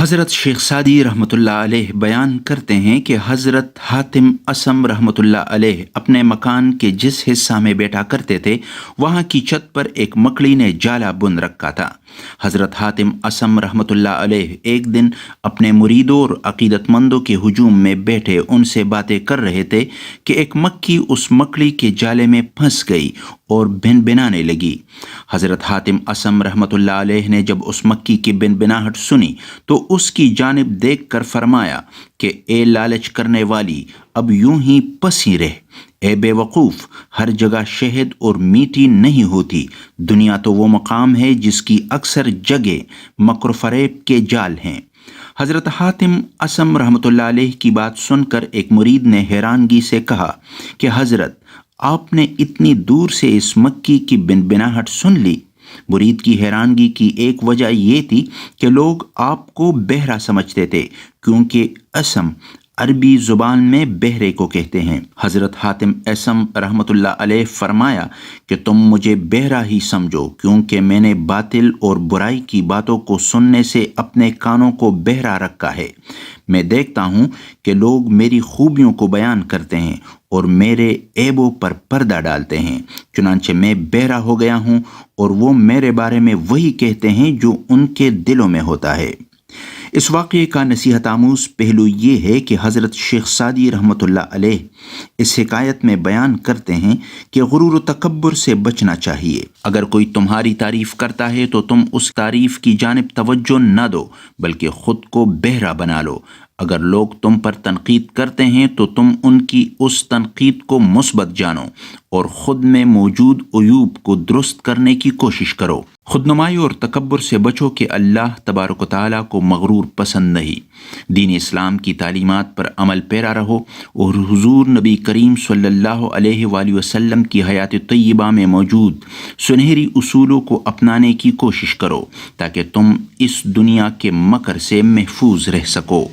حضرت شیخ سعدی رحمۃ اللہ علیہ بیان کرتے ہیں کہ حضرت حاتم اسم رحمۃ اللہ علیہ اپنے مکان کے جس حصہ میں بیٹھا کرتے تھے وہاں کی چھت پر ایک مکڑی نے جالا بن رکھا تھا۔ حضرت حاتم اسم رحمۃ اللہ علیہ ایک دن اپنے مریدوں اور عقیدت مندوں کے ہجوم میں بیٹھے ان سے باتیں کر رہے تھے کہ ایک مکھی اس مکڑی کے جالے میں پھنس گئی اور بن بنانے لگی۔ حضرت حاتم اسم رحمۃ اللہ علیہ نے جب اس مکھی کی بن بناہٹ سنی تو اس کی جانب دیکھ کر فرمایا کہ اے لالچ کرنے والی، اب یوں ہی پسی رہ۔ اے بے وقوف، ہر جگہ شہد اور میٹھی نہیں ہوتی۔ دنیا تو وہ مقام ہے جس کی اکثر جگہ مکر و فریب کے جال ہیں۔ حضرت حاتم اسم رحمۃ اللہ علیہ کی بات سن کر ایک مرید نے حیرانگی سے کہا کہ حضرت، آپ نے اتنی دور سے اس مکھی کی بن بناہٹ سن لی؟ مرید کی حیرانگی کی ایک وجہ یہ تھی کہ لوگ آپ کو بہرا سمجھتے تھے، کیونکہ اسم عربی زبان میں بہرے کو کہتے ہیں۔ حضرت حاتم اسم رحمۃ اللہ علیہ فرمایا کہ تم مجھے بہرا ہی سمجھو، کیونکہ میں نے باطل اور برائی کی باتوں کو سننے سے اپنے کانوں کو بہرا رکھا ہے۔ میں دیکھتا ہوں کہ لوگ میری خوبیوں کو بیان کرتے ہیں اور میرے عیبوں پر پردہ ڈالتے ہیں، چنانچہ میں بہرا ہو گیا ہوں اور وہ میرے بارے میں وہی کہتے ہیں جو ان کے دلوں میں ہوتا ہے۔ اس واقعے کا نصیحت آموز پہلو یہ ہے کہ حضرت شیخ سعدی رحمۃ اللہ علیہ اس حکایت میں بیان کرتے ہیں کہ غرور و تکبر سے بچنا چاہیے۔ اگر کوئی تمہاری تعریف کرتا ہے تو تم اس تعریف کی جانب توجہ نہ دو، بلکہ خود کو بہرا بنا لو۔ اگر لوگ تم پر تنقید کرتے ہیں تو تم ان کی اس تنقید کو مثبت جانو اور خود میں موجود عیوب کو درست کرنے کی کوشش کرو۔ خود نمائی اور تکبر سے بچو کہ اللہ تبارک و تعالیٰ کو مغرور پسند نہیں۔ دین اسلام کی تعلیمات پر عمل پیرا رہو اور حضور نبی کریم صلی اللہ علیہ وآلہ وسلم کی حیات طیبہ میں موجود سنہری اصولوں کو اپنانے کی کوشش کرو تاکہ تم اس دنیا کے مکر سے محفوظ رہ سکو۔